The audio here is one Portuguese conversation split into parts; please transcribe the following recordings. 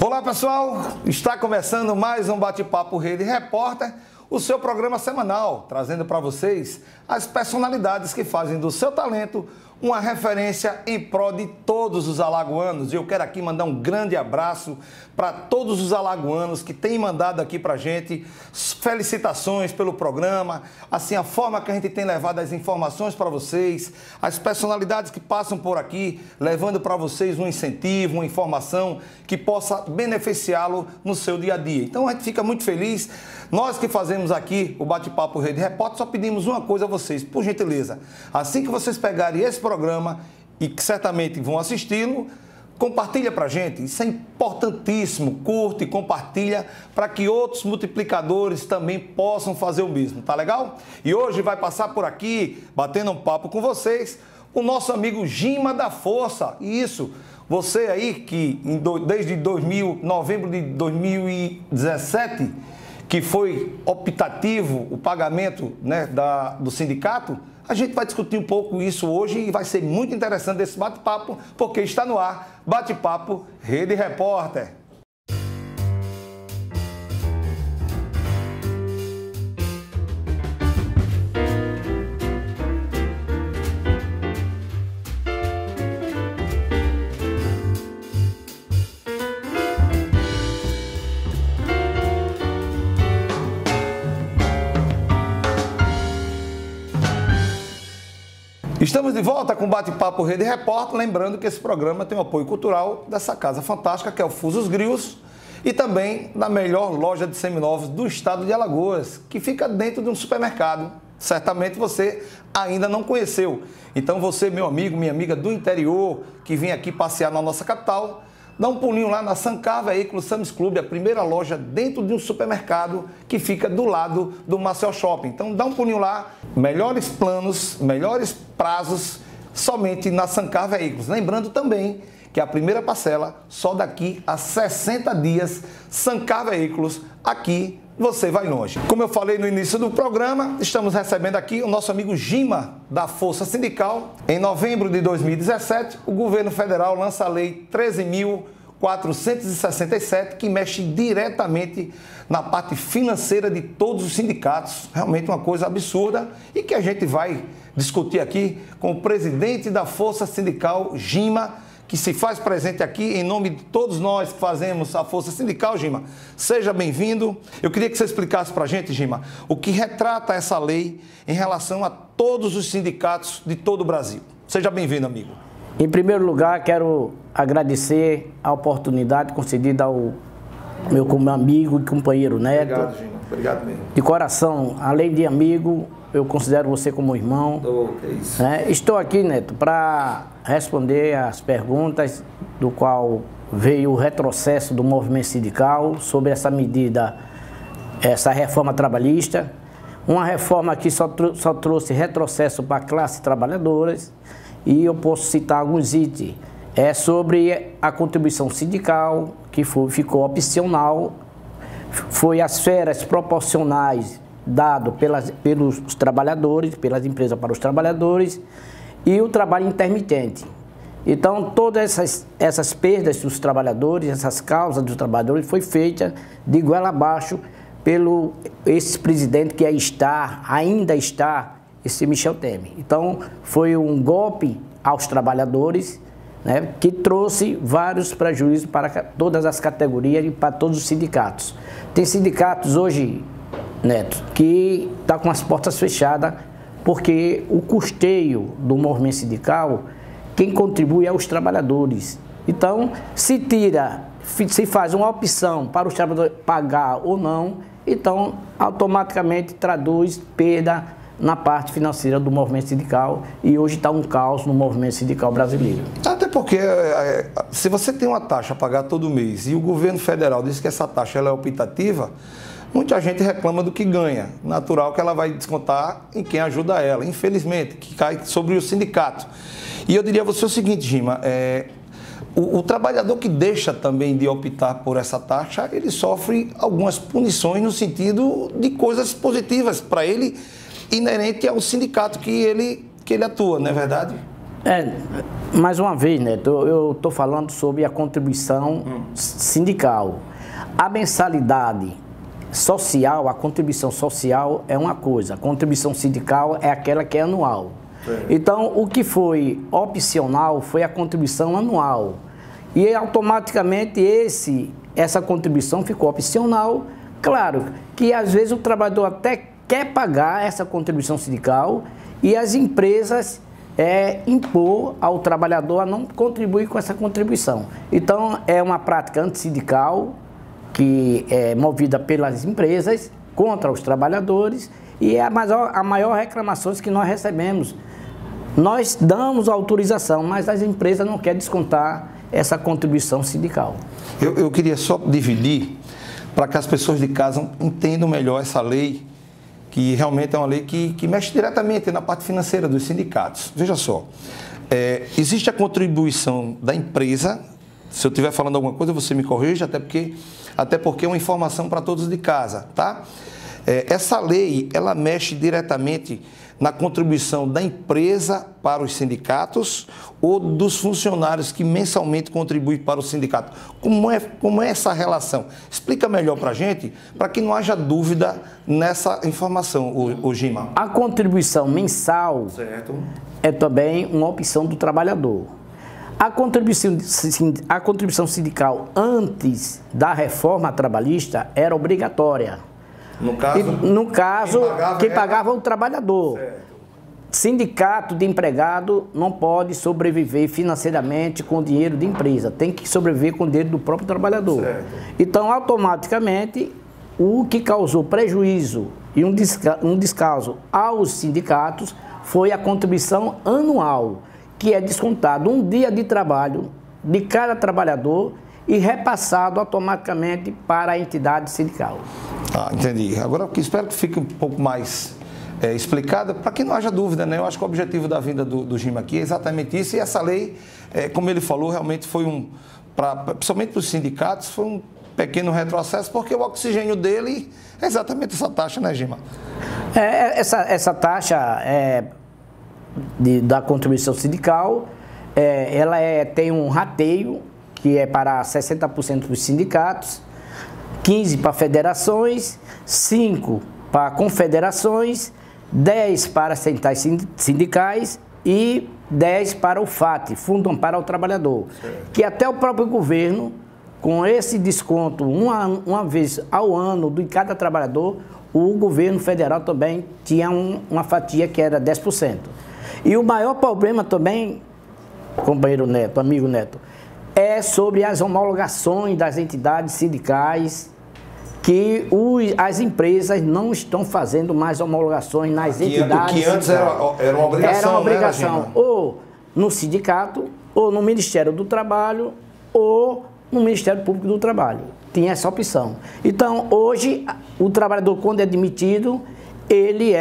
Olá pessoal, está começando mais um Bate-Papo Rede Repórter, o seu programa semanal, trazendo para vocês as personalidades que fazem do seu talento uma referência em prol de todos os alagoanos. E eu quero aqui mandar um grande abraço para todos os alagoanos que têm mandado aqui para a gente felicitações pelo programa, assim, a forma que a gente tem levado as informações para vocês, as personalidades que passam por aqui, levando para vocês um incentivo, uma informação que possa beneficiá-lo no seu dia a dia. Então a gente fica muito feliz. Nós que fazemos aqui o Bate-Papo Rede Repórter só pedimos uma coisa a vocês, por gentileza, assim que vocês pegarem esse programa e que certamente vão assisti-lo, compartilha pra gente, isso é importantíssimo, curte e compartilha para que outros multiplicadores também possam fazer o mesmo, tá legal? E hoje vai passar por aqui, batendo um papo com vocês, o nosso amigo Gima da Força. Isso, você aí que desde novembro de 2017, que foi optativo o pagamento, né, do sindicato, a gente vai discutir um pouco isso hoje e vai ser muito interessante esse bate-papo, porque está no ar, Bate-Papo Rede Repórter. Estamos de volta com o Bate-Papo Rede Repórter, lembrando que esse programa tem o apoio cultural dessa casa fantástica, que é o Fusos Grills, e também da melhor loja de seminovos do estado de Alagoas, que fica dentro de um supermercado. Certamente você ainda não conheceu. Então você, meu amigo, minha amiga do interior, que vem aqui passear na nossa capital, dá um pulinho lá na Sancar Veículos Sam's Club, a primeira loja dentro de um supermercado que fica do lado do Marcel Shopping. Então dá um pulinho lá, melhores planos, melhores prazos, somente na Sancar Veículos. Lembrando também que a primeira parcela só daqui a 60 dias, Sancar Veículos, aqui você vai longe. Como eu falei no início do programa, estamos recebendo aqui o nosso amigo Gima da Força Sindical. Em novembro de 2017, o governo federal lança a Lei 13.467, que mexe diretamente na parte financeira de todos os sindicatos. Realmente uma coisa absurda e que a gente vai discutir aqui com o presidente da Força Sindical, Gima, que se faz presente aqui em nome de todos nós que fazemos a Força Sindical. Gima, seja bem-vindo. Eu queria que você explicasse para a gente, Gima, o que retrata essa lei em relação a todos os sindicatos de todo o Brasil. Seja bem-vindo, amigo. Em primeiro lugar, quero agradecer a oportunidade concedida ao meu amigo e companheiro Neto. Obrigado, Gima. Obrigado mesmo. De coração, além de amigo, eu considero você como irmão. É isso. Estou aqui, Neto, para responder as perguntas do qual veio o retrocesso do movimento sindical sobre essa medida, essa reforma trabalhista. Uma reforma que só trouxe retrocesso para a classe trabalhadoras, e eu posso citar alguns itens. Sobre a contribuição sindical, que ficou opcional, foi as férias proporcionais dado pelos trabalhadores, pelas empresas para os trabalhadores, e o trabalho intermitente. Então, todas essas perdas dos trabalhadores, essas causas dos trabalhadores, foi feita de goela abaixo pelo esse presidente que ainda está, esse Michel Temer. Então, foi um golpe aos trabalhadores, né, que trouxe vários prejuízos para todas as categorias e para todos os sindicatos. Tem sindicatos hoje, Neto, que está com as portas fechadas, porque o custeio do movimento sindical, quem contribui é os trabalhadores. Então, se faz uma opção para os trabalhadores pagar ou não, então automaticamente traduz perda na parte financeira do movimento sindical, e hoje está um caos no movimento sindical brasileiro. Até porque, se você tem uma taxa a pagar todo mês e o governo federal diz que essa taxa ela é optativa, muita gente reclama do que ganha. Natural que ela vai descontar em quem ajuda ela, infelizmente, que cai sobre o sindicato. E eu diria a você o seguinte, Gima, o trabalhador que deixa também de optar por essa taxa, ele sofre algumas punições no sentido de coisas positivas para ele, inerente ao sindicato que ele atua, não é verdade? Mais uma vez, Neto, eu estou falando sobre a contribuição sindical. A mensalidade social, a contribuição social é uma coisa, a contribuição sindical é aquela que é anual. Então, o que foi opcional foi a contribuição anual. E automaticamente essa contribuição ficou opcional. Claro que às vezes o trabalhador até quer pagar essa contribuição sindical e as empresas impor ao trabalhador a não contribuir com essa contribuição. Então, é uma prática antissindical que é movida pelas empresas contra os trabalhadores e é a maior reclamação que nós recebemos. Nós damos autorização, mas as empresas não querem descontar essa contribuição sindical. Eu queria só dividir para que as pessoas de casa entendam melhor essa lei, que realmente é uma lei que mexe diretamente na parte financeira dos sindicatos. Veja só, existe a contribuição da empresa. Se eu estiver falando alguma coisa, você me corrija, até porque é uma informação para todos de casa, tá? Essa lei, ela mexe diretamente na contribuição da empresa para os sindicatos ou dos funcionários que mensalmente contribuem para o sindicato. Como é essa relação? Explica melhor para a gente, para que não haja dúvida nessa informação, o Gima. A contribuição mensal é também uma opção do trabalhador. A contribuição sindical antes da reforma trabalhista era obrigatória. No caso, quem pagava o trabalhador. Certo. Sindicato de empregado não pode sobreviver financeiramente com dinheiro de empresa, tem que sobreviver com o dinheiro do próprio trabalhador. Certo. Então, automaticamente, o que causou prejuízo e um descaso aos sindicatos foi a contribuição anual, que é descontado um dia de trabalho de cada trabalhador e repassado automaticamente para a entidade sindical. Entendi. Agora, espero que fique um pouco mais explicado, para que não haja dúvida, né? Eu acho que o objetivo da vinda do Gima aqui é exatamente isso, e essa lei, como ele falou, realmente foi principalmente para os sindicatos, foi um pequeno retrocesso, porque o oxigênio dele é exatamente essa taxa, né, Gima? Essa taxa da contribuição sindical, ela tem um rateio, que é para 60% dos sindicatos, 15% para federações, 5% para confederações, 10% para centrais sindicais e 10% para o FAT, Fundo Amparo ao Trabalhador. Certo. Que até o próprio governo, com esse desconto uma vez ao ano de cada trabalhador, o governo federal também tinha uma fatia que era 10%. E o maior problema também, companheiro Neto, amigo Neto, é sobre as homologações das entidades sindicais, que as empresas não estão fazendo mais homologações nas entidades. O que antes era uma obrigação. Era uma obrigação, ou no sindicato, ou no Ministério do Trabalho, ou no Ministério Público do Trabalho. Tinha essa opção. Então, hoje, o trabalhador, quando é demitido, ele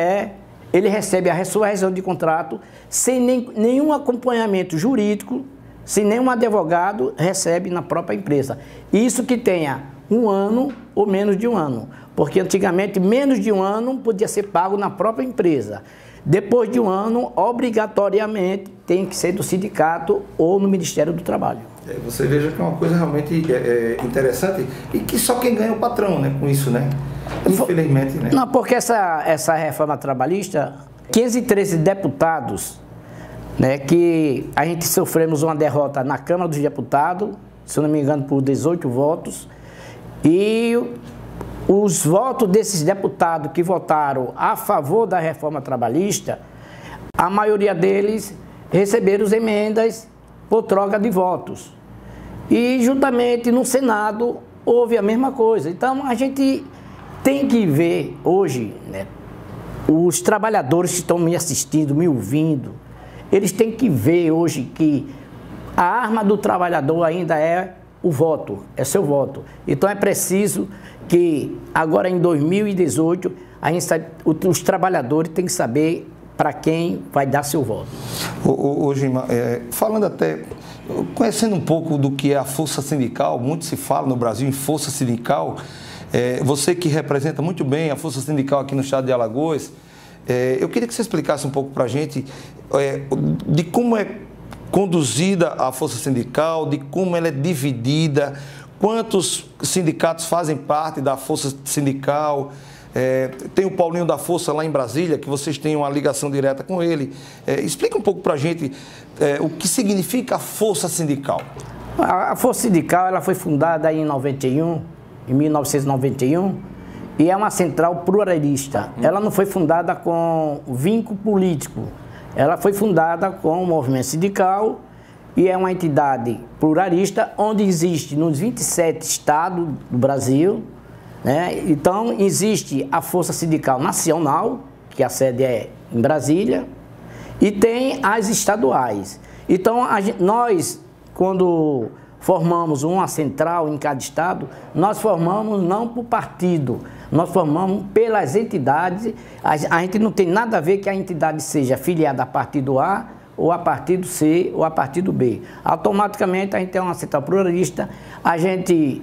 recebe a sua rescisão de contrato sem nenhum acompanhamento jurídico, sem nenhum advogado, recebe na própria empresa. Isso que tenha 1 ano ou menos de 1 ano, porque antigamente menos de 1 ano podia ser pago na própria empresa. Depois de 1 ano, obrigatoriamente, tem que ser do sindicato ou no Ministério do Trabalho. Você veja que é uma coisa realmente interessante e que só quem ganha é o patrão, né, com isso, né? Infelizmente, né? Não, porque essa reforma trabalhista, 513 deputados, né, que a gente sofremos uma derrota na Câmara dos Deputados, se eu não me engano, por 18 votos, e os votos desses deputados que votaram a favor da reforma trabalhista, a maioria deles receberam as emendas por troca de votos. E, juntamente, no Senado, houve a mesma coisa. Então, a gente tem que ver hoje, né, os trabalhadores que estão me assistindo, me ouvindo, eles têm que ver hoje que a arma do trabalhador ainda é o voto, é seu voto. Então é preciso que agora em 2018 os trabalhadores têm que saber para quem vai dar seu voto. Gima, falando até, conhecendo um pouco do que é a força sindical, muito se fala no Brasil em força sindical, você que representa muito bem a força sindical aqui no estado de Alagoas, eu queria que você explicasse um pouco para a gente de como conduzida a força sindical, de como ela é dividida, quantos sindicatos fazem parte da força sindical. Tem o Paulinho da Força lá em Brasília, que vocês têm uma ligação direta com ele. Explica um pouco para a gente o que significa a força sindical. A força sindical ela foi fundada em 1991, e é uma central pluralista. Ela não foi fundada com vínculo político, ela foi fundada com o movimento sindical e é uma entidade pluralista onde existe nos 27 estados do Brasil, né? Então existe a Força Sindical Nacional, que a sede é em Brasília, e tem as estaduais. Então nós, quando formamos uma central em cada estado, nós formamos não por partido, nós formamos pelas entidades. A gente não tem nada a ver que a entidade seja filiada a partido A, ou a partido C, ou a partido B. Automaticamente a gente tem uma central pluralista, a gente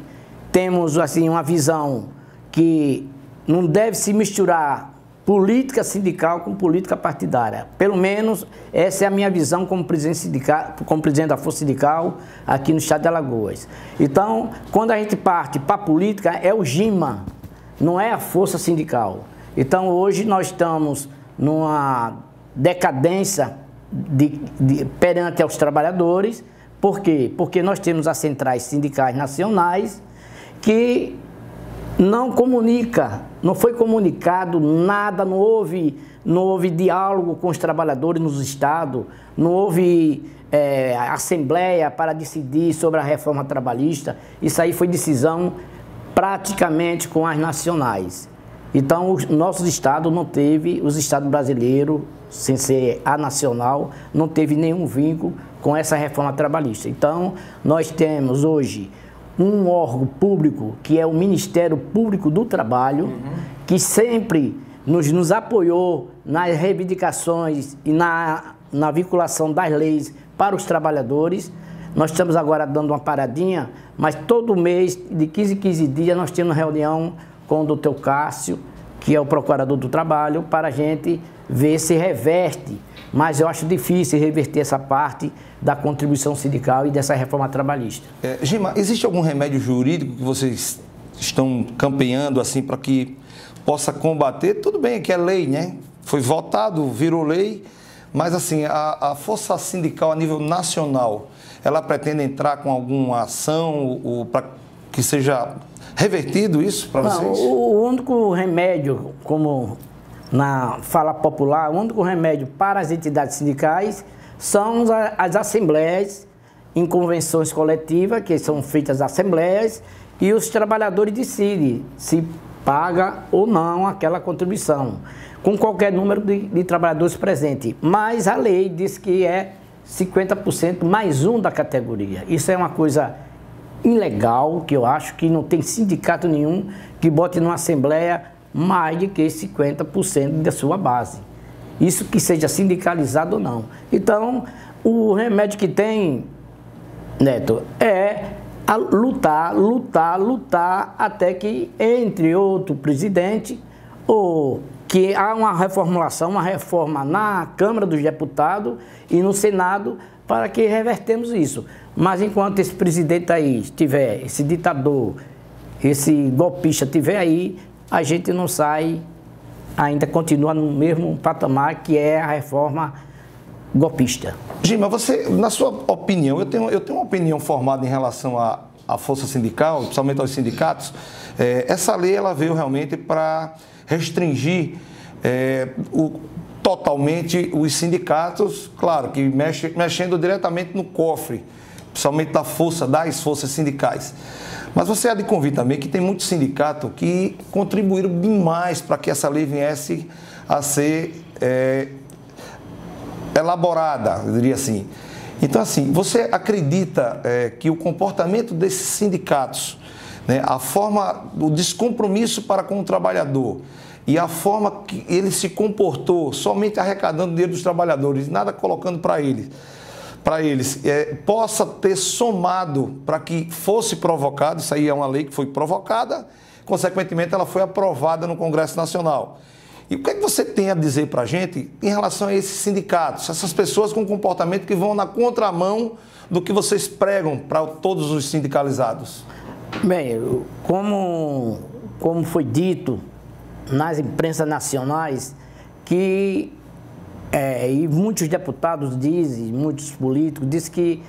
temos assim uma visão que não deve se misturar política sindical com política partidária. Pelo menos essa é a minha visão como presidente sindical, como presidente da Força Sindical aqui no estado de Alagoas. Então, quando a gente parte para a política, é o GIMA, não é a Força Sindical. Então, hoje nós estamos numa decadência perante aos trabalhadores. Por quê? Porque nós temos as centrais sindicais nacionais que não comunica, não foi comunicado nada, não houve diálogo com os trabalhadores nos estados, não houve assembleia para decidir sobre a reforma trabalhista. Isso aí foi decisão praticamente com as nacionais. Então, os nossos estados não teve, os estados brasileiros, sem ser a nacional, não teve nenhum vínculo com essa reforma trabalhista. Então, nós temos hoje um órgão público, que é o Ministério Público do Trabalho, que sempre nos apoiou nas reivindicações e na vinculação das leis para os trabalhadores. Nós estamos agora dando uma paradinha, mas todo mês, de 15 em 15 dias, nós temos reunião com o Dr. Cássio, que é o Procurador do Trabalho, para a gente ver se reverte. Mas eu acho difícil reverter essa parte da contribuição sindical e dessa reforma trabalhista. Gima, existe algum remédio jurídico que vocês estão campeando assim para que possa combater? Tudo bem que é lei, né? Foi votado, virou lei, mas assim, a força sindical a nível nacional, ela pretende entrar com alguma ação para que seja revertido isso para vocês? O único remédio, como na fala popular, o único remédio para as entidades sindicais são as assembleias em convenções coletivas, que são feitas assembleias, e os trabalhadores decidem se paga ou não aquela contribuição, com qualquer número de trabalhadores presentes. Mas a lei diz que é 50% mais um da categoria. Isso é uma coisa ilegal, que eu acho que não tem sindicato nenhum que bote numa assembleia mais de que 50% da sua base. Isso que seja sindicalizado ou não. Então, o remédio que tem, Neto, é lutar até que entre outro presidente, ou que há uma reformulação, uma reforma na Câmara dos Deputados e no Senado para que revertemos isso. Mas enquanto esse presidente aí estiver, esse ditador, esse golpista estiver aí, a gente não sai, ainda continua no mesmo patamar que é a reforma golpista. Gima, você, na sua opinião, eu tenho uma opinião formada em relação à força sindical, principalmente aos sindicatos. Essa lei ela veio realmente para restringir totalmente os sindicatos, claro, que mexendo diretamente no cofre, principalmente das forças sindicais. Mas você há de convir também que tem muitos sindicatos que contribuíram demais para que essa lei viesse a ser elaborada, eu diria assim. Então, assim, você acredita que o comportamento desses sindicatos, né, a forma, o descompromisso para com o trabalhador e a forma que ele se comportou, somente arrecadando dinheiro dos trabalhadores, nada colocando para eles, possa ter somado para que fosse provocado, isso aí é uma lei que foi provocada, consequentemente ela foi aprovada no Congresso Nacional. E o que é que você tem a dizer para a gente em relação a esses sindicatos, essas pessoas com comportamento que vão na contramão do que vocês pregam para todos os sindicalizados? Bem, como foi dito nas imprensas nacionais, que e muitos deputados dizem, muitos políticos dizem que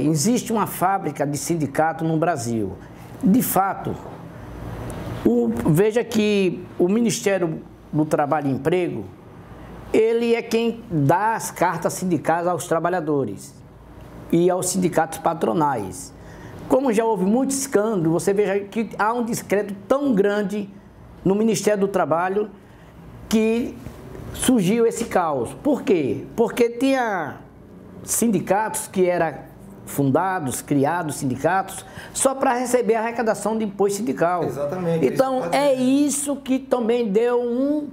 existe uma fábrica de sindicato no Brasil. De fato, veja que o Ministério do Trabalho e Emprego, ele é quem dá as cartas sindicais aos trabalhadores e aos sindicatos patronais. Como já houve muito escândalo, você veja que há um descrédito tão grande no Ministério do Trabalho que surgiu esse caos. Por quê? Porque tinha sindicatos que eram fundados, criados sindicatos, só para receber a arrecadação de imposto sindical. Exatamente. Então, é isso que também deu um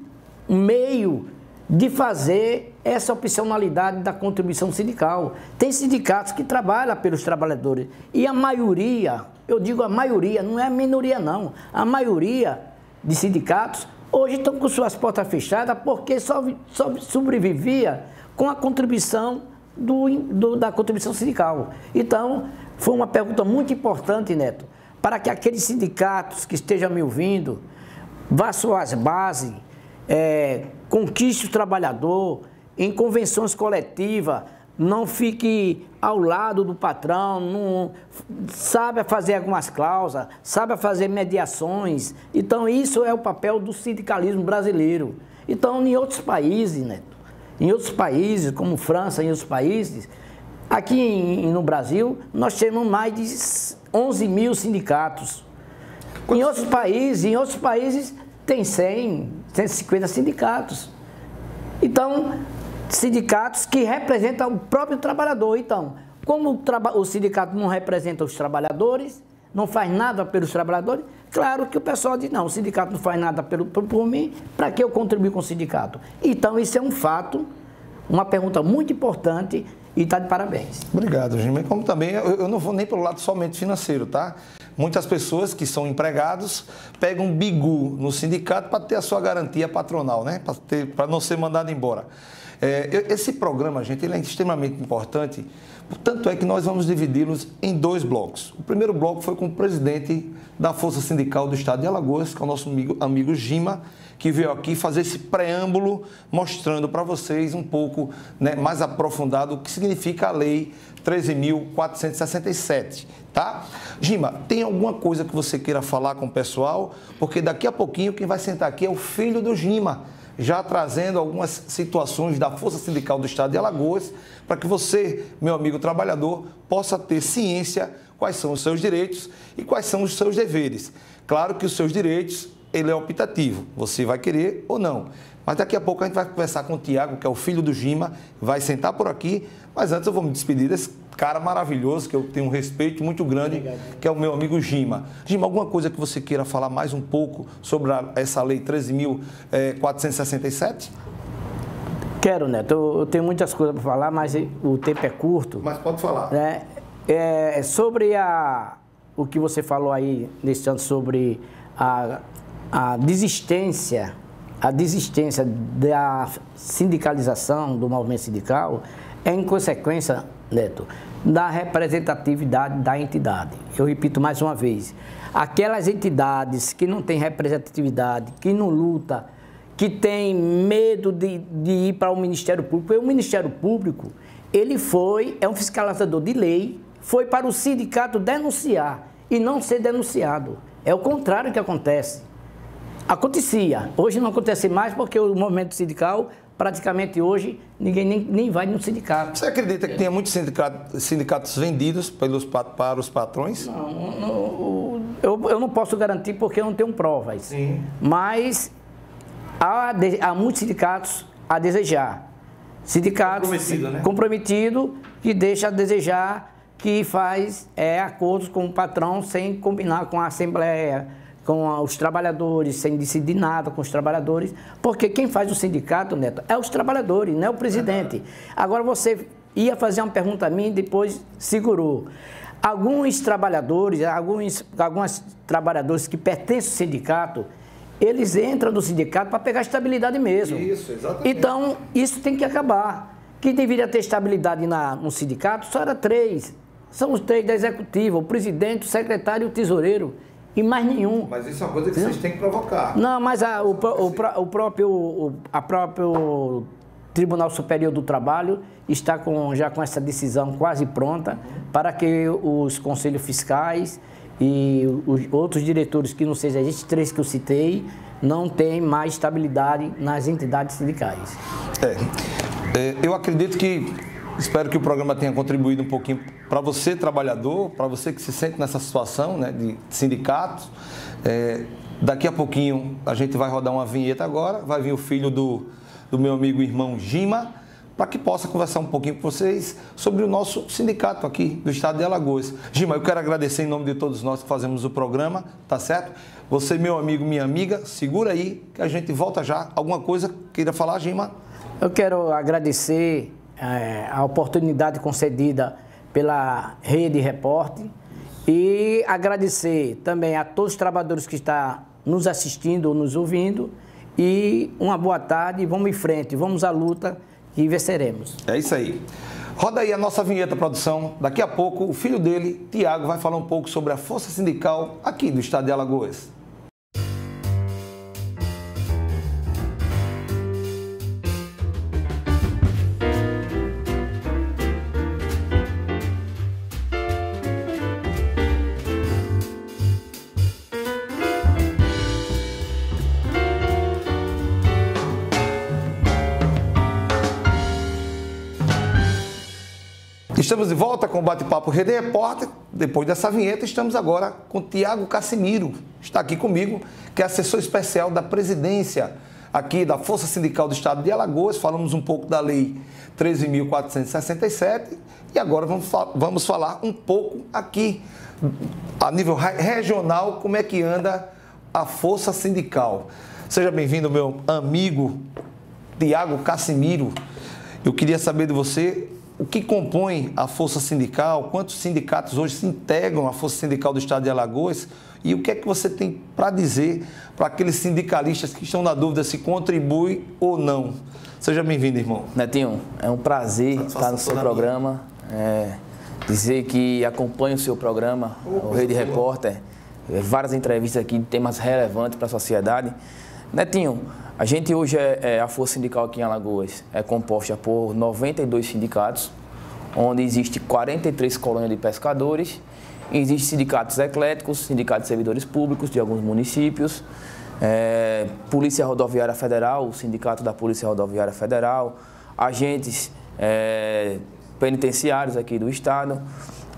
meio de fazer essa opcionalidade da contribuição sindical. Tem sindicatos que trabalham pelos trabalhadores. E a maioria, eu digo a maioria, não é a minoria não, a maioria de sindicatos hoje estão com suas portas fechadas porque só sobrevivia com a contribuição da contribuição sindical. Então, foi uma pergunta muito importante, Neto, para que aqueles sindicatos que estejam me ouvindo, vá suas bases, conquiste o trabalhador em convenções coletivas, não fique ao lado do patrão, não saiba fazer algumas cláusulas, saiba fazer mediações. Então, isso é o papel do sindicalismo brasileiro. Então, em outros países, Neto, em outros países, como França, em outros países, aqui no Brasil, nós temos mais de 11 mil sindicatos. Em outros países tem 100, 150 sindicatos. Então, sindicatos que representam o próprio trabalhador. Então, como o sindicato não representa os trabalhadores, não faz nada pelos trabalhadores, claro que o pessoal diz, não, o sindicato não faz nada por mim, para que eu contribuir com o sindicato? Então, isso é um fato, uma pergunta muito importante e está de parabéns. Obrigado, Gima. Como também, eu não vou nem pelo lado somente financeiro, tá? Muitas pessoas que são empregados pegam um bigu no sindicato para ter a sua garantia patronal, né? Para não ser mandado embora. Esse programa, gente, ele é extremamente importante, tanto é que nós vamos dividi-los em 2 blocos. O primeiro bloco foi com o presidente da Força Sindical do Estado de Alagoas, que é o nosso amigo Gima, que veio aqui fazer esse preâmbulo mostrando para vocês um pouco, né, mais aprofundado o que significa a Lei 13.467, tá? Gima, tem alguma coisa que você queira falar com o pessoal? Porque daqui a pouquinho quem vai sentar aqui é o filho do Gima, já trazendo algumas situações da Força Sindical do Estado de Alagoas, para que você, meu amigo trabalhador, possa ter ciência quais são os seus direitos e quais são os seus deveres. Claro que os seus direitos, ele é optativo, você vai querer ou não. Mas daqui a pouco a gente vai conversar com o Tiago, que é o filho do Gima, vai sentar por aqui, mas antes eu vou me despedir desse cara maravilhoso, que eu tenho um respeito muito grande, que é o meu amigo Gima. Gima, alguma coisa que você queira falar mais um pouco sobre essa Lei 13.467? Quero, Neto. Eu tenho muitas coisas para falar, mas o tempo é curto. Mas pode falar. Sobre o que você falou aí, nesse ano, sobre a desistência da sindicalização do movimento sindical, é em consequência, Neto, da representatividade da entidade. Eu repito mais uma vez, aquelas entidades que não têm representatividade, que não lutam, que têm medo de ir para o Ministério Público, porque o Ministério Público, ele é um fiscalizador de lei, foi para o sindicato denunciar e não ser denunciado. É o contrário que acontece. Acontecia, hoje não acontece mais porque o movimento sindical, praticamente hoje, ninguém nem vai no sindicato. Você acredita que tenha muitos sindicatos vendidos para os patrões? Não, eu não posso garantir porque eu não tenho provas. Sim. Mas há muitos sindicatos a desejar. Sindicatos comprometidos, que deixa a desejar, que faz acordos com o patrão sem combinar com a Assembleia, com os trabalhadores, sem decidir nada com os trabalhadores, porque quem faz o sindicato, Neto, é os trabalhadores, não é o presidente. Agora você ia fazer uma pergunta a mim e depois segurou. Alguns trabalhadores que pertencem ao sindicato, eles entram no sindicato para pegar estabilidade mesmo. Isso, exatamente. Então, isso tem que acabar. Quem deveria ter estabilidade no sindicato só era 3. São os 3 da executiva, o presidente, o secretário e o tesoureiro. E mais nenhum. Mas isso é uma coisa que vocês têm que provocar. Não, mas o próprio Tribunal Superior do Trabalho está já com essa decisão quase pronta para que os conselhos fiscais e os outros diretores que não sejam esses 3 que eu citei não tenham mais estabilidade nas entidades sindicais. Eu acredito espero que o programa tenha contribuído um pouquinho para você, trabalhador, para você que se sente nessa situação, né, de sindicatos. Daqui a pouquinho a gente vai rodar uma vinheta agora, vai vir o filho do meu amigo e irmão Gima, para que possa conversar um pouquinho com vocês sobre o nosso sindicato aqui do estado de Alagoas. Gima, eu quero agradecer em nome de todos nós que fazemos o programa, tá certo? Você, meu amigo, minha amiga, segura aí que a gente volta já. Alguma coisa queira falar, Gima? Eu quero agradecer a oportunidade concedida pela Rede Repórter e agradecer também a todos os trabalhadores que estão nos assistindo ou nos ouvindo e uma boa tarde, vamos em frente, vamos à luta e venceremos. É isso aí. Roda aí a nossa vinheta, produção. Daqui a pouco o filho dele, Tiago, vai falar um pouco sobre a força sindical aqui do estado de Alagoas. Estamos de volta com o Bate-Papo Rede Repórter. Depois dessa vinheta, estamos agora com Tiago Cassimiro. Está aqui comigo, que é assessor especial da presidência aqui da Força Sindical do Estado de Alagoas. Falamos um pouco da Lei 13.467 e agora vamos falar um pouco aqui, a nível regional, como é que anda a Força Sindical. Seja bem-vindo, meu amigo Tiago Cassimiro. Eu queria saber de você o que compõe a Força Sindical, quantos sindicatos hoje se integram à Força Sindical do Estado de Alagoas e o que é que você tem para dizer para aqueles sindicalistas que estão na dúvida se contribui ou não. Seja bem-vindo, irmão. Netinho, é um prazer estar no seu programa, dizer que acompanho o seu programa, o Rede Repórter, várias entrevistas aqui de temas relevantes para a sociedade. Netinho, a gente hoje a Força Sindical aqui em Alagoas é composta por 92 sindicatos, onde existe 43 colônias de pescadores, existem sindicatos ecléticos, sindicatos de servidores públicos de alguns municípios, Polícia Rodoviária Federal, o Sindicato da Polícia Rodoviária Federal, agentes penitenciários aqui do Estado.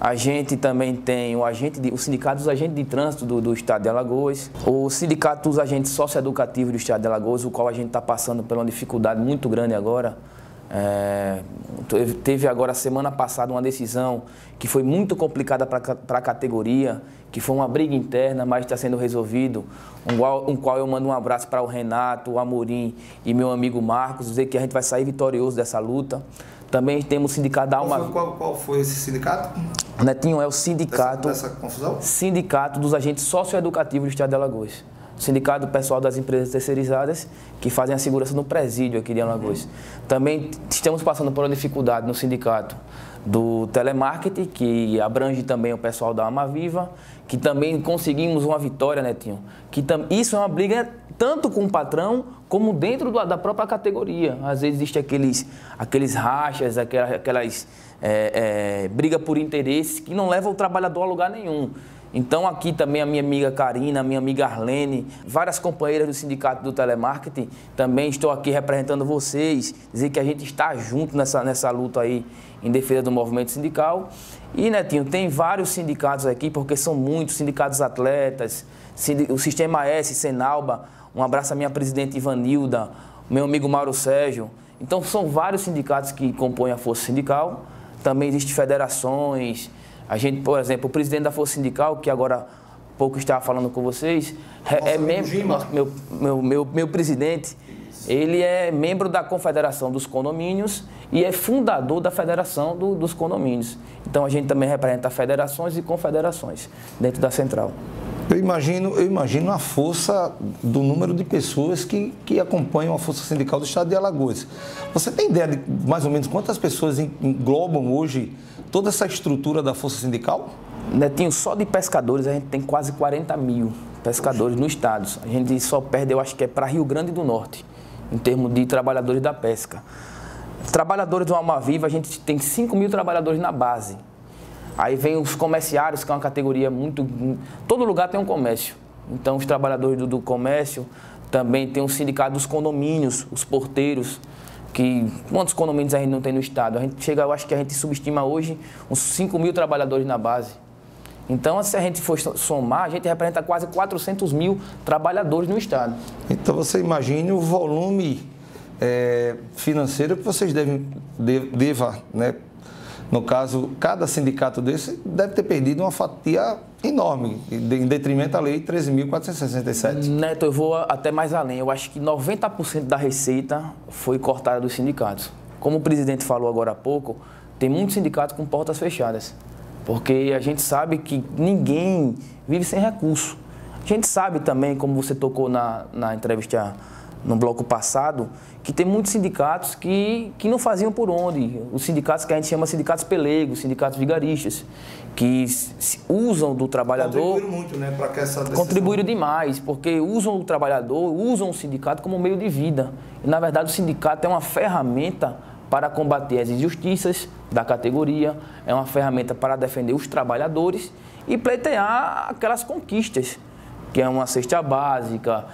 A gente também tem o Sindicato dos Agentes de Trânsito do Estado de Alagoas, o Sindicato dos Agentes Socioeducativos do Estado de Alagoas, o qual a gente está passando por uma dificuldade muito grande agora. Teve agora, semana passada, uma decisão que foi muito complicada para a categoria, que foi uma briga interna, mas está sendo resolvido, um qual eu mando um abraço para o Renato, o Amorim e meu amigo Marcos, dizer que a gente vai sair vitorioso dessa luta. Também temos o Sindicato da Alma... Qual foi esse sindicato? Netinho, é o sindicato... Dessa confusão? Sindicato dos Agentes Socioeducativos do Estado de Alagoas. Sindicato do pessoal das empresas terceirizadas que fazem a segurança no presídio aqui de Alagoas. Também estamos passando por uma dificuldade no sindicato do telemarketing, que abrange também o pessoal da Alma Viva, que também conseguimos uma vitória, Netinho. Isso é uma briga tanto com o patrão como dentro da própria categoria. Às vezes existem aqueles rachas, aquelas briga por interesses que não levam o trabalhador a lugar nenhum. Então aqui também a minha amiga Karina, a minha amiga Arlene, várias companheiras do Sindicato do Telemarketing, também estou aqui representando vocês, dizer que a gente está junto nessa luta aí em defesa do movimento sindical. E, Netinho, tem vários sindicatos aqui, porque são muitos, sindicatos atletas, o Sistema S, Senalba, um abraço à minha presidente Ivanilda, meu amigo Mauro Sérgio. Então são vários sindicatos que compõem a Força Sindical, também existem federações. A gente, por exemplo, o presidente da Força Sindical, que agora há pouco estava falando com vocês, meu presidente, ele é membro da Confederação dos Condomínios e é fundador da Federação dos Condomínios. Então a gente também representa federações e confederações dentro da central. Eu imagino a força do número de pessoas que acompanham a Força Sindical do Estado de Alagoas. Você tem ideia de mais ou menos quantas pessoas englobam hoje toda essa estrutura da Força Sindical? Netinho, só de pescadores a gente tem quase 40 mil pescadores no estado. A gente só perde, eu acho que é para Rio Grande do Norte, em termos de trabalhadores da pesca. Trabalhadores do Alma Viva, a gente tem 5 mil trabalhadores na base. Aí vem os comerciários, que é uma categoria muito... Todo lugar tem um comércio. Então, os trabalhadores do comércio, também tem o sindicato dos condomínios, os porteiros, que... Quantos condomínios a gente não tem no estado? A gente chega, eu acho que a gente subestima hoje uns 5 mil trabalhadores na base. Então, se a gente for somar, a gente representa quase 400 mil trabalhadores no estado. Então, você imagine o volume financeiro que vocês deva, né? No caso, cada sindicato desse deve ter perdido uma fatia enorme, em detrimento da Lei 13.467. Neto, eu vou até mais além. Eu acho que 90% da receita foi cortada dos sindicatos. Como o presidente falou agora há pouco, tem muitos sindicatos com portas fechadas. Porque a gente sabe que ninguém vive sem recurso. A gente sabe também, como você tocou na entrevista no bloco passado, que tem muitos sindicatos que não faziam por onde. Os sindicatos que a gente chama sindicatos pelegos, sindicatos vigaristas, que usam do trabalhador... Contribuíram muito, né, para que essa decisão... Contribuíram demais, porque usam o trabalhador, usam o sindicato como meio de vida. E, na verdade, o sindicato é uma ferramenta para combater as injustiças da categoria, é uma ferramenta para defender os trabalhadores e pleitear aquelas conquistas, que é uma cesta básica,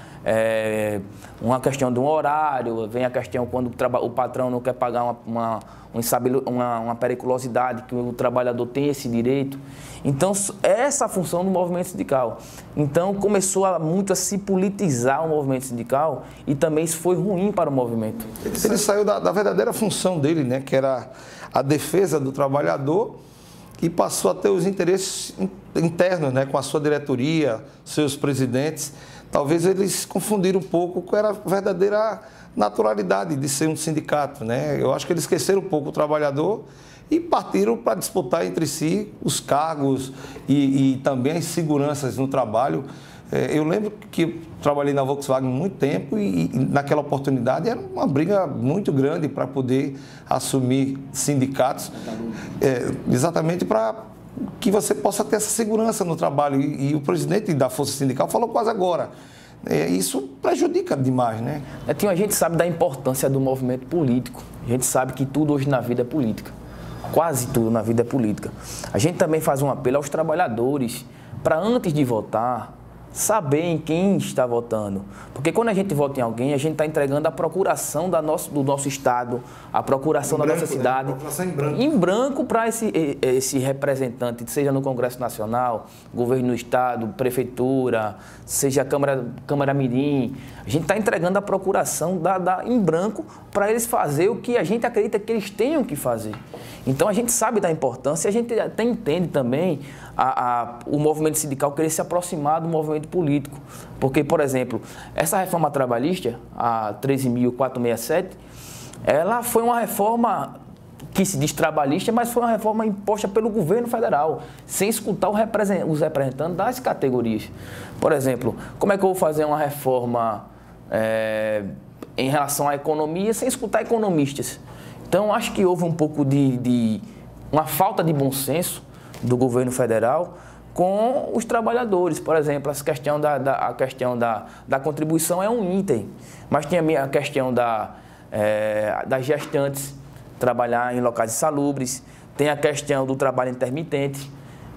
uma questão de um horário, vem a questão quando o patrão não quer pagar uma periculosidade, que o trabalhador tem esse direito. Então, essa é a função do movimento sindical. Então, começou muito a se politizar o movimento sindical e também isso foi ruim para o movimento. Ele saiu da verdadeira função dele, né, que era a defesa do trabalhador, e passou a ter os interesses internos, né, com a sua diretoria, seus presidentes. Talvez eles confundiram um pouco com a verdadeira naturalidade de ser um sindicato, né? Eu acho que eles esqueceram um pouco o trabalhador e partiram para disputar entre si os cargos e também as seguranças no trabalho. Eu lembro que eu trabalhei na Volkswagen muito tempo e naquela oportunidade era uma briga muito grande para poder assumir sindicatos, exatamente para que você possa ter essa segurança no trabalho. E o presidente da Força Sindical falou quase agora. Isso prejudica demais, né? A gente sabe da importância do movimento político. A gente sabe que tudo hoje na vida é política. Quase tudo na vida é política. A gente também faz um apelo aos trabalhadores para, antes de votar, saber em quem está votando. Porque quando a gente vota em alguém, a gente está entregando a procuração do nosso estado, a procuração da nossa cidade, procuração em branco para esse representante, seja no Congresso Nacional, governo do estado, prefeitura, seja Câmara Mirim. A gente está entregando a procuração em branco para eles fazer o que a gente acredita que eles tenham que fazer. Então a gente sabe da importância, a gente até entende também o movimento sindical querer se aproximar do movimento político. Porque, por exemplo, essa reforma trabalhista, a 13.467, ela foi uma reforma que se diz trabalhista, mas foi uma reforma imposta pelo governo federal, sem escutar os representantes das categorias. Por exemplo, como é que eu vou fazer uma reforma em relação à economia sem escutar economistas? Então, acho que houve um pouco de uma falta de bom senso do governo federal com os trabalhadores. Por exemplo, a questão da contribuição é um item, mas tem a questão das gestantes trabalhar em locais insalubres, tem a questão do trabalho intermitente,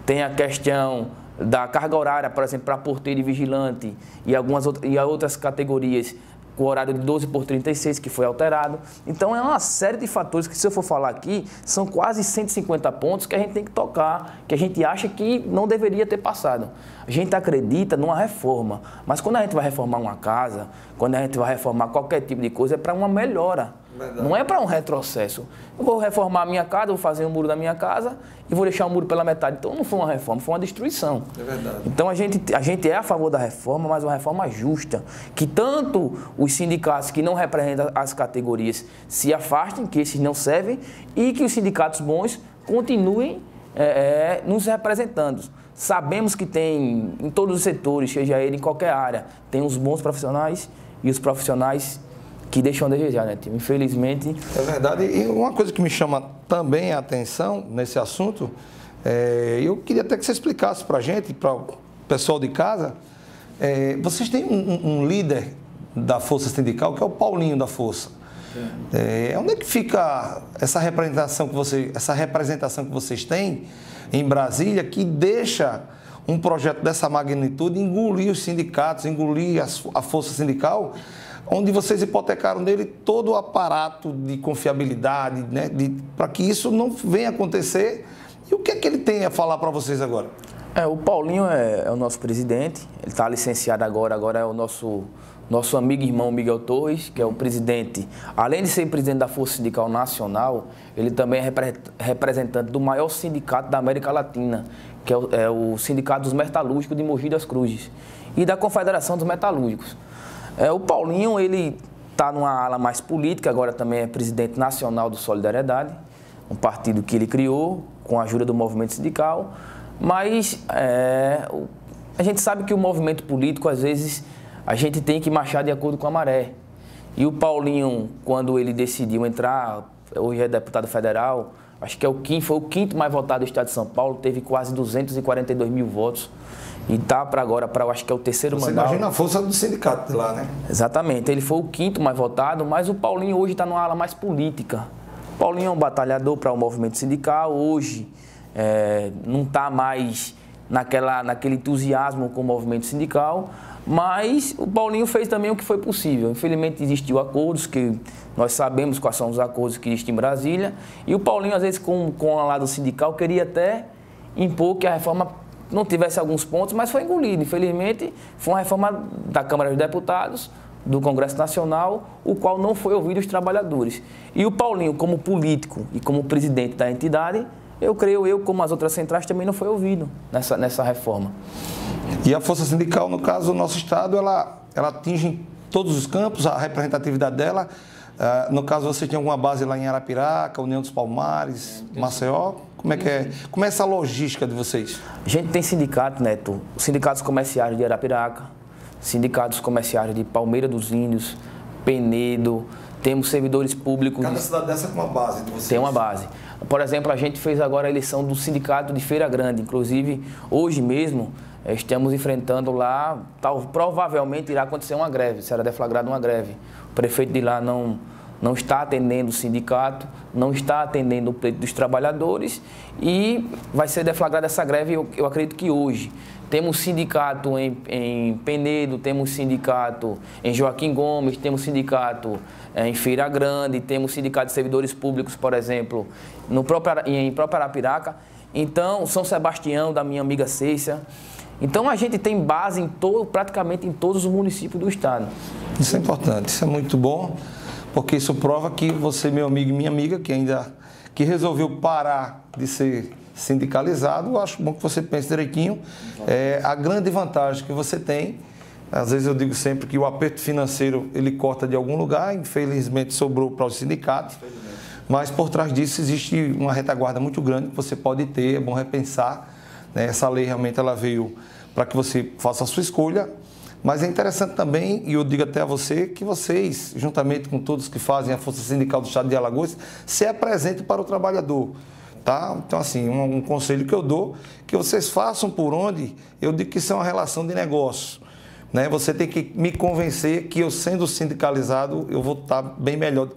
tem a questão da carga horária, por exemplo, para porteiro e vigilante e outras categorias, com o horário de 12/36, que foi alterado. Então, é uma série de fatores que, se eu for falar aqui, são quase 150 pontos que a gente tem que tocar, que a gente acha que não deveria ter passado. A gente acredita numa reforma, mas quando a gente vai reformar uma casa, quando a gente vai reformar qualquer tipo de coisa, é para uma melhora. Verdade. Não é para um retrocesso. Eu vou reformar a minha casa, vou fazer um muro da minha casa e vou deixar o muro pela metade. Então, não foi uma reforma, foi uma destruição. É verdade. Então, a gente é a favor da reforma, mas uma reforma justa. Que tanto os sindicatos que não representam as categorias se afastem, que esses não servem, e que os sindicatos bons continuem nos representando. sabemos que tem em todos os setores, seja ele em qualquer área, tem os bons profissionais e os profissionais que deixam a desejar, né, Timo? Infelizmente... É verdade. E uma coisa que me chama também a atenção nesse assunto, eu queria até que você explicasse para a gente, para o pessoal de casa, vocês têm um líder da Força Sindical, que é o Paulinho da Força. Onde é que fica essa representação que vocês têm em Brasília, que deixa um projeto dessa magnitude engolir os sindicatos, engolir a Força Sindical, onde vocês hipotecaram nele todo o aparato de confiabilidade, né, para que isso não venha acontecer? E o que é que ele tem a falar para vocês agora? O Paulinho é o nosso presidente, ele está licenciado agora é o nosso amigo e irmão Miguel Torres, que é o presidente. Além de ser presidente da Força Sindical Nacional, ele também é representante do maior sindicato da América Latina, que é o Sindicato dos Metalúrgicos de Mogi das Cruzes, e da Confederação dos Metalúrgicos. O Paulinho, ele está numa ala mais política, agora também é presidente nacional do Solidariedade, um partido que ele criou com a ajuda do movimento sindical, mas a gente sabe que o movimento político, às vezes, a gente tem que marchar de acordo com a maré. E o Paulinho, quando ele decidiu entrar, hoje é deputado federal, acho que foi o quinto mais votado do estado de São Paulo, teve quase 242 mil votos. E tá agora para, acho que é o terceiro mandato. Você imagina a força do sindicato de lá, né? Exatamente, ele foi o quinto mais votado, mas o Paulinho hoje está numa ala mais política. O Paulinho é um batalhador para o movimento sindical, hoje não está mais naquele entusiasmo com o movimento sindical, mas o Paulinho fez também o que foi possível. Infelizmente existiu acordos, que nós sabemos quais são os acordos que existem em Brasília, e o Paulinho, às vezes, com o lado sindical, queria até impor que a reforma não tivesse alguns pontos, mas foi engolido. Infelizmente, foi uma reforma da Câmara dos Deputados, do Congresso Nacional, o qual não foi ouvido os trabalhadores. E o Paulinho, como político e como presidente da entidade, como as outras centrais, também não foi ouvido nessa reforma. E a Força Sindical, no caso do nosso estado, ela atinge todos os campos, a representatividade dela. No caso, você tem alguma base lá em Arapiraca, União dos Palmares, Maceió? Como é essa logística de vocês? A gente tem sindicato, Neto, sindicatos comerciais de Arapiraca, sindicatos comerciais de Palmeira dos Índios, Penedo, temos servidores públicos. Cada cidade dessa com uma base de vocês? Tem uma base. Por exemplo, a gente fez agora a eleição do sindicato de Feira Grande, inclusive hoje mesmo estamos enfrentando lá, provavelmente irá acontecer uma greve, será deflagrada uma greve. O prefeito de lá não está atendendo o sindicato, não está atendendo o pleito dos trabalhadores e vai ser deflagrada essa greve, eu acredito que hoje. Temos sindicato em Penedo, temos sindicato em Joaquim Gomes, temos sindicato em Feira Grande, temos sindicato de servidores públicos, por exemplo, em próprio Arapiraca. Então, São Sebastião, da minha amiga Cécia. Então, a gente tem base praticamente em todos os municípios do estado. Isso é importante, isso é muito bom, porque isso prova que você, meu amigo e minha amiga, que resolveu parar de ser sindicalizado, eu acho bom que você pense direitinho. A grande vantagem que você tem, às vezes eu digo sempre que o aperto financeiro ele corta de algum lugar, infelizmente sobrou para os sindicatos, mas por trás disso existe uma retaguarda muito grande que você pode ter, é bom repensar, né? Essa lei realmente ela veio para que você faça a sua escolha, mas é interessante também, e eu digo até a você, que vocês, juntamente com todos que fazem a Força Sindical do Estado de Alagoas, se apresentem para o trabalhador. Tá? Então, assim, um conselho que eu dou, que vocês façam por onde, eu digo que isso é uma relação de negócio. Né? Você tem que me convencer que eu, sendo sindicalizado, eu vou estar bem melhor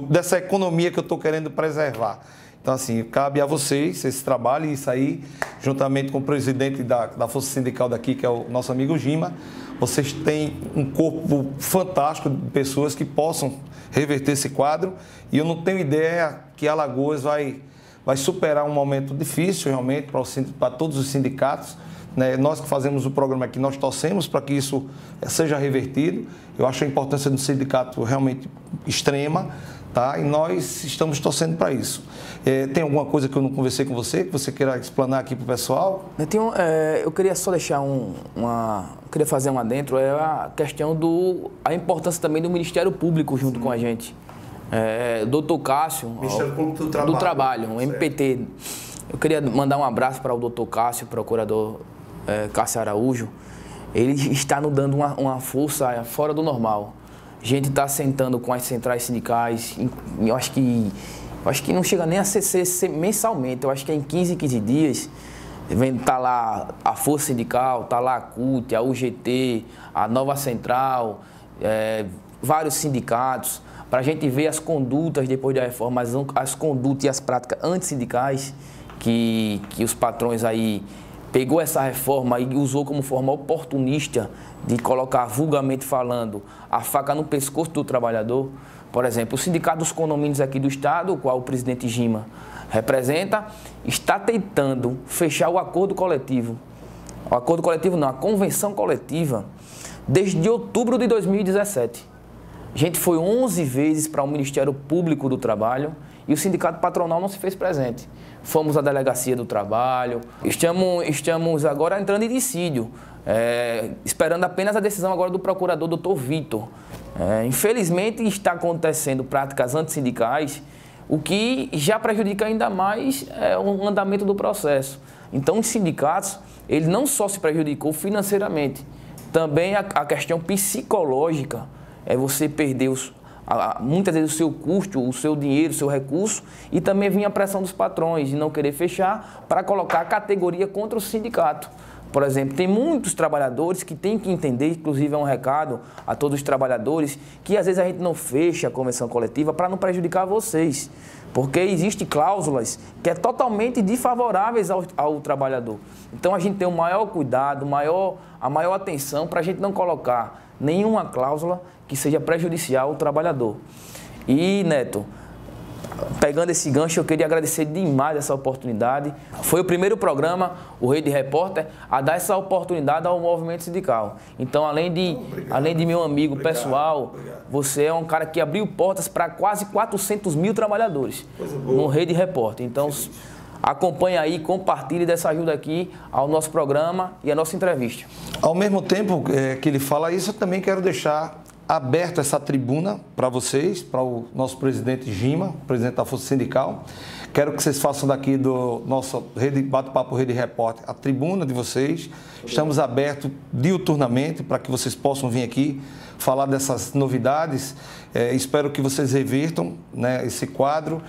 dessa economia que eu estou querendo preservar. Então, assim, cabe a vocês esse trabalho e isso aí, juntamente com o presidente da Força Sindical daqui, que é o nosso amigo Gima, vocês têm um corpo fantástico de pessoas que possam reverter esse quadro e eu não tenho ideia que Alagoas vai superar um momento difícil realmente para todos os sindicatos. Né? Nós que fazemos o programa aqui, nós torcemos para que isso seja revertido. Eu acho a importância do sindicato realmente extrema, tá? E nós estamos torcendo para isso. Tem alguma coisa que eu não conversei com você, que você queira explanar aqui para o pessoal? Eu queria só deixar queria fazer um adentro, a questão a importância também do Ministério Público junto com a gente. Doutor Cássio, Ministério Público do Trabalho, o MPT. Eu queria mandar um abraço para o doutor Cássio, procurador Cássio Araújo. Ele está nos dando uma força fora do normal. A gente está sentando com as centrais sindicais, eu acho que não chega nem a ser mensalmente, eu acho que é em 15 dias. Está lá a Força Sindical, está lá a CUT, a UGT, a Nova Central, vários sindicatos, para a gente ver as condutas depois da reforma, as condutas e as práticas antissindicais que os patrões aí pegou essa reforma e usou como forma oportunista de colocar, vulgarmente falando, a faca no pescoço do trabalhador. Por exemplo, o Sindicato dos Condomínios aqui do Estado, o qual o presidente Gima representa, está tentando fechar o acordo coletivo. O acordo coletivo não, a convenção coletiva, desde outubro de 2017. A gente foi 11 vezes para o Ministério Público do Trabalho e o sindicato patronal não se fez presente. Fomos à Delegacia do Trabalho, estamos agora entrando em dissídio, esperando apenas a decisão agora do procurador Dr. Vitor. Infelizmente está acontecendo práticas antissindicais, o que já prejudica ainda mais o andamento do processo. Então os sindicatos, ele não só se prejudicou financeiramente, também a questão psicológica, você perder muitas vezes o seu custo, o seu dinheiro, o seu recurso, e também vinha a pressão dos patrões de não querer fechar para colocar a categoria contra o sindicato. Por exemplo, tem muitos trabalhadores que têm que entender, inclusive é um recado a todos os trabalhadores, que às vezes a gente não fecha a convenção coletiva para não prejudicar vocês, porque existem cláusulas que é totalmente desfavoráveis ao trabalhador. Então a gente tem o maior cuidado, a maior atenção para a gente não colocar nenhuma cláusula que seja prejudicial ao trabalhador. E, Neto, pegando esse gancho, eu queria agradecer demais essa oportunidade. Foi o primeiro programa, o Rede Repórter, a dar essa oportunidade ao movimento sindical. Então, além de meu amigo pessoal, você é um cara que abriu portas para quase 400 mil trabalhadores no Rede Repórter. Então, acompanhe aí, compartilhe dessa ajuda aqui ao nosso programa e à nossa entrevista. Ao mesmo tempo que ele fala isso, eu também quero deixar aberto essa tribuna para vocês, para o nosso presidente Gima, presidente da Força Sindical. Quero que vocês façam daqui do nosso Bate-Papo Rede Repórter a tribuna de vocês. Estamos abertos diuturnamente para que vocês possam vir aqui falar dessas novidades. Espero que vocês revirtam, né, esse quadro.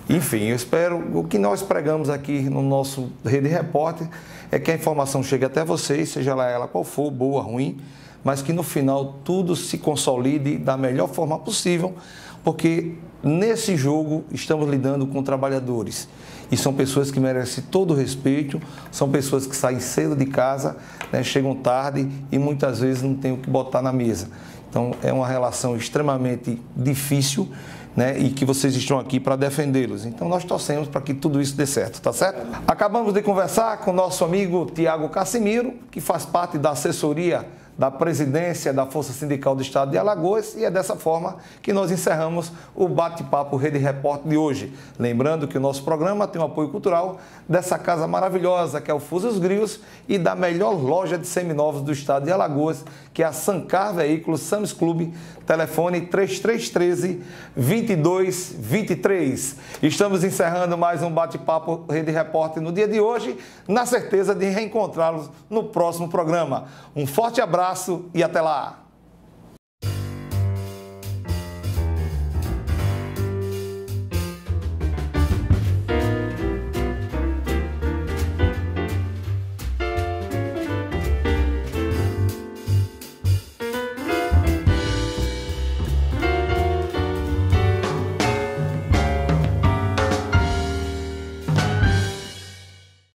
Enfim, eu espero, o que nós pregamos aqui no nosso Rede Repórter é que a informação chegue até vocês, seja lá ela qual for, boa, ruim, mas que no final tudo se consolide da melhor forma possível, porque nesse jogo estamos lidando com trabalhadores e são pessoas que merecem todo o respeito, são pessoas que saem cedo de casa, né, chegam tarde e muitas vezes não tem o que botar na mesa. Então é uma relação extremamente difícil, né, e que vocês estão aqui para defendê-los. Então nós torcemos para que tudo isso dê certo, tá certo? Acabamos de conversar com o nosso amigo Tiago Cassimiro, que faz parte da assessoria da presidência da Força Sindical do Estado de Alagoas, e é dessa forma que nós encerramos o Bate-Papo Rede Repórter de hoje. Lembrando que o nosso programa tem o apoio cultural dessa casa maravilhosa, que é o Fusos Grilos, e da melhor loja de seminovos do Estado de Alagoas, que é a Sancar Veículos Sames Clube, telefone 3313-2223. Estamos encerrando mais um Bate-Papo Rede Repórter no dia de hoje, na certeza de reencontrá-los no próximo programa. Um forte abraço e até lá!